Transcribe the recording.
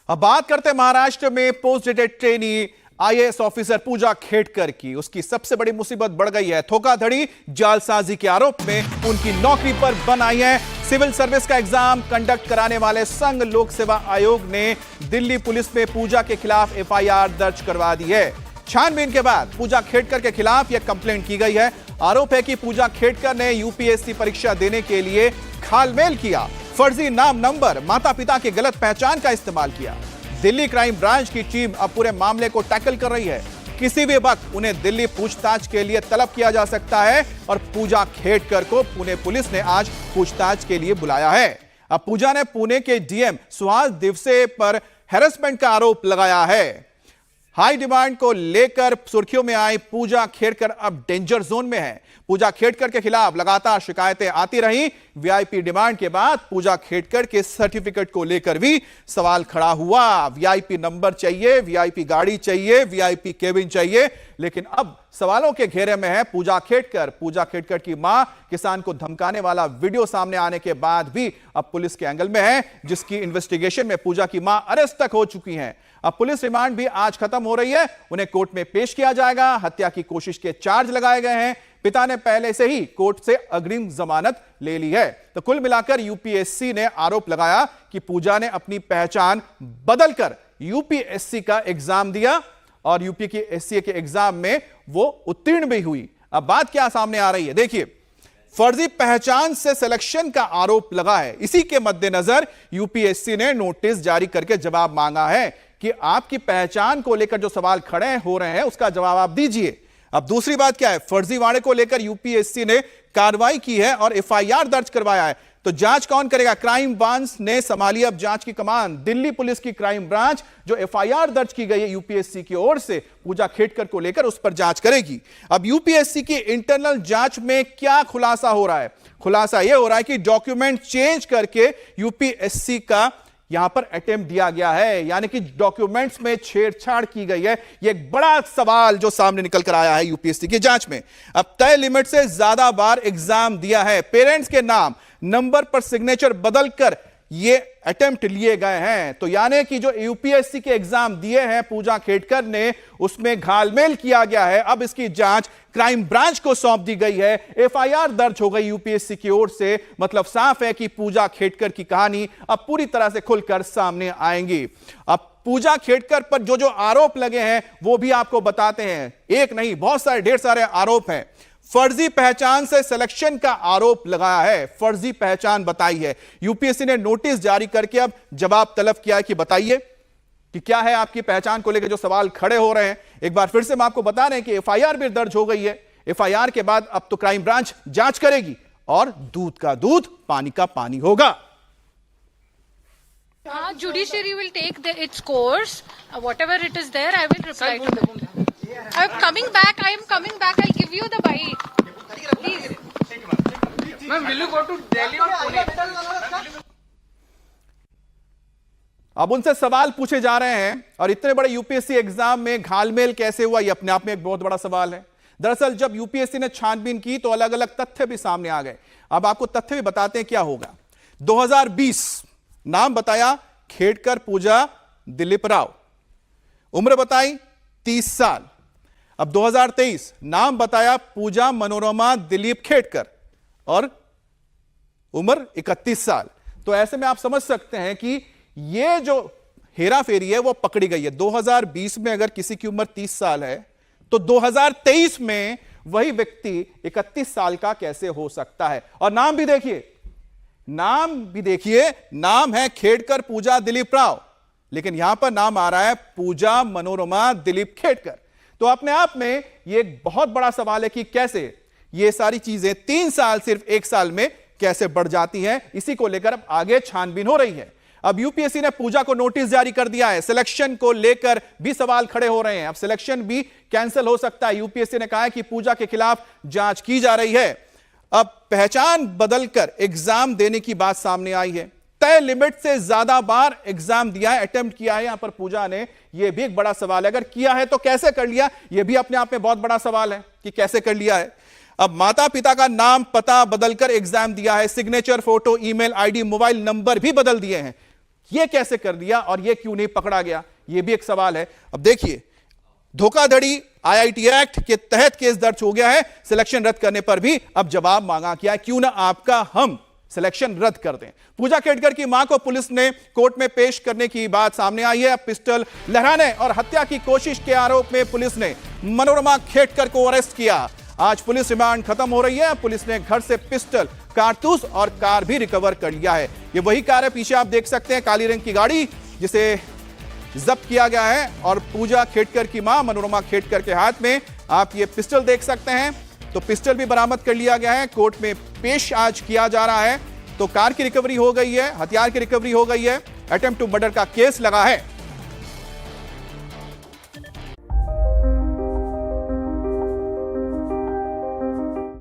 अब बात करते हैं महाराष्ट्र में post graduate trainee IAS officer Pooja Khedkar की। उसकी सबसे बड़ी मुसीबत बढ़ गई है। धोखाधड़ी जालसाजी के आरोप में उनकी नौकरी पर बन आई है। सिविल सर्विस का एग्जाम कंडक्ट कराने वाले संघ लोक सेवा आयोग ने दिल्ली पुलिस में पूजा के खिलाफ एफआईआर दर्ज करवा दी है। छानबीन के बाद पूजा खेडकर के खिलाफ यह कंप्लेंट की गई है। आरोप है कि पूजा खेडकर ने यूपीएससी परीक्षा देने के लिए घालमेल किया, फर्जी नाम नंबर, माता पिता की गलत पहचान का इस्तेमाल किया। दिल्ली क्राइम ब्रांच की टीम अब पूरे मामले को टैकल कर रही है। किसी भी वक्त उन्हें दिल्ली पूछताछ के लिए तलब किया जा सकता है और पूजा खेडकर को पुणे पुलिस ने आज पूछताछ के लिए बुलाया है। अब पूजा ने पुणे के डीएम सुहास दिवसे पर हैरेसमेंट का आरोप लगाया है। हाई डिमांड को लेकर सुर्खियों में आई पूजा खेडकर अब डेंजर जोन में है। पूजा खेडकर के खिलाफ लगातार शिकायतें आती रही। वीआईपी डिमांड के बाद पूजा खेडकर के सर्टिफिकेट को लेकर भी सवाल खड़ा हुआ। वीआईपी नंबर चाहिए, वीआईपी गाड़ी चाहिए, वीआईपी केबिन चाहिए, लेकिन अब सवालों के घेरे में है पूजा खेडकर। पूजा खेडकर की मां किसान को धमकाने वाला वीडियो सामने आने के बाद भी अब पुलिस के एंगल में है, जिसकी इन्वेस्टिगेशन में पूजा की मां अरेस्ट तक हो चुकी हैं। अब पुलिस रिमांड भी आज खत्म हो रही है। उन्हें कोर्ट में पेश किया जाएगा। हत्या की कोशिश के चार्ज लगाए गए हैं। पिता ने पहले से ही कोर्ट से अग्रिम जमानत ले ली है। तो कुल मिलाकर यूपीएससी ने आरोप लगाया कि पूजा ने अपनी पहचान बदलकर यूपीएससी का एग्जाम दिया और यूपीएससी के एग्जाम में वो उत्तीर्ण भी हुई। अब बात क्या सामने आ रही है, देखिए, फर्जी पहचान से सिलेक्शन का आरोप लगा है। इसी के मद्देनजर यूपीएससी ने नोटिस जारी करके जवाब मांगा है कि आपकी पहचान को लेकर जो सवाल खड़े हो रहे हैं उसका जवाब आप दीजिए। अब दूसरी बात क्या है, फर्जीवाड़े को लेकर यूपीएससी ने कार्रवाई की है और एफआईआर दर्ज करवाया है। तो जांच कौन करेगा? क्राइम ब्रांच ने संभाली अब जांच की कमान। दिल्ली पुलिस की क्राइम ब्रांच जो एफआईआर दर्ज की गई है यूपीएससी की ओर से पूजा खेडकर को लेकर, उस पर जांच करेगी। अब यूपीएससी की इंटरनल जांच में क्या खुलासा हो रहा है? खुलासा यह हो रहा है कि डॉक्यूमेंट चेंज करके यूपीएससी का यहां पर अटेम्प्ट दिया गया है, यानी कि डॉक्यूमेंट्स में छेड़छाड़ की गई है। यह एक बड़ा सवाल जो सामने निकल कर आया है यूपीएससी की जांच में। अब तय लिमिट से ज्यादा बार एग्जाम दिया है, पेरेंट्स के नाम नंबर पर सिग्नेचर बदलकर ये अटेम्प्ट लिए गए हैं। तो यानी कि जो यूपीएससी के एग्जाम दिए हैं पूजा खेडकर ने, उसमें घालमेल किया गया है। अब इसकी जांच क्राइम ब्रांच को सौंप दी गई है। एफआईआर दर्ज हो गई यूपीएससी की ओर से। मतलब साफ है कि पूजा खेडकर की कहानी अब पूरी तरह से खुलकर सामने आएंगी। अब पूजा खेडकर पर जो जो आरोप लगे हैं वो भी आपको बताते हैं। एक नहीं, बहुत सारे, ढेर सारे आरोप हैं। फर्जी पहचान से सिलेक्शन का आरोप लगाया है, फर्जी पहचान बताई है। यूपीएससी ने नोटिस जारी करके अब जवाब तलब किया है कि बताइए कि क्या है आपकी पहचान को लेकर जो सवाल खड़े हो रहे हैं। एक बार फिर से हम आपको बता रहे हैं कि एफआईआर भी दर्ज हो गई है। एफआईआर के बाद अब तो क्राइम ब्रांच जांच करेगी और दूध का दूध, पानी का पानी होगा। Judiciary will take its course. Whatever it is there, I will reply to them. I'm coming back. I'll give you the bite. Please. Ma'am, will you go to Delhi or Pune? अब उनसे सवाल पूछे जा रहे हैं और इतने बड़े यूपीएससी एग्जाम में घालमेल कैसे हुआ, यह अपने आप में एक बहुत बड़ा सवाल है। दरअसल जब यूपीएससी ने छानबीन की तो अलग अलग तथ्य भी सामने आ गए। अब आपको तथ्य भी बताते हैं क्या होगा। 2020 नाम बताया खेडकर पूजा दिलीप राव, उम्र बताई 30 साल। अब 2023 नाम बताया पूजा मनोरमा दिलीप खेडकर और उम्र 31 साल। तो ऐसे में आप समझ सकते हैं कि ये जो हेरा फेरी है वो पकड़ी गई है। 2020 में अगर किसी की उम्र 30 साल है तो 2023 में वही व्यक्ति 31 साल का कैसे हो सकता है? और नाम भी देखिए, नाम है खेडकर पूजा दिलीप राव, लेकिन यहां पर नाम आ रहा है पूजा मनोरमा दिलीप खेडकर। तो अपने आप में यह एक बहुत बड़ा सवाल है कि कैसे ये सारी चीजें 3 साल सिर्फ 1 साल में कैसे बढ़ जाती हैं। इसी को लेकर अब आगे छानबीन हो रही है। अब यूपीएससी ने पूजा को नोटिस जारी कर दिया है। सिलेक्शन को लेकर भी सवाल खड़े हो रहे हैं। अब सिलेक्शन भी कैंसिल हो सकता है। यूपीएससी ने कहा है कि पूजा के खिलाफ जांच की जा रही है। अब पहचान बदलकर एग्जाम देने की बात सामने आई है। तय लिमिट से ज्यादा बार एग्जाम दिया है, अटेम्प्ट किया है यहां पर पूजा ने। यह भी एक बड़ा सवाल है। अगर किया है तो कैसे कर लिया, यह भी अपने आप में बहुत बड़ा सवाल है कि कैसे कर लिया है। अब माता पिता का नाम पता बदलकर एग्जाम दिया है। Signature, photo, email ID, mobile number भी बदल दिए हैं। ये कैसे कर दिया और ये क्यों नहीं पकड़ा गया, ये भी एक सवाल है। अब देखिए, धोखाधड़ी आईआईटी एक्ट के तहत केस दर्ज हो गया है। सिलेक्शन रद्द करने पर भी अब जवाब मांगा गया है, क्यों ना आपका हम सिलेक्शन रद्द कर दें। पूजा खेड़कर की मां को पुलिस ने कोर्ट में पेश करने की बात सामने आई है। पिस्टल लहराने और हत्या की कोशिश के आरोप में पुलिस ने मनोरमा खेड़कर को अरेस्ट किया। आज पुलिस रिमांड खत्म हो रही है। पुलिस ने घर से पिस्टल, कारतूस और कार भी रिकवर कर लिया है। ये वही कार है, पीछे आप देख सकते हैं, काली रंग की गाड़ी जिसे जब्त किया गया है। और पूजा खेड़कर की मां मनोरमा खेड़कर के हाथ में आप ये पिस्टल देख सकते हैं, तो पिस्टल भी बरामद कर लिया गया है, कोर्ट में पेश आज किया जा रहा है। तो कार की रिकवरी हो गई है, हथियार की रिकवरी हो गई है, अटेम्प्ट टू मर्डर का केस लगा है।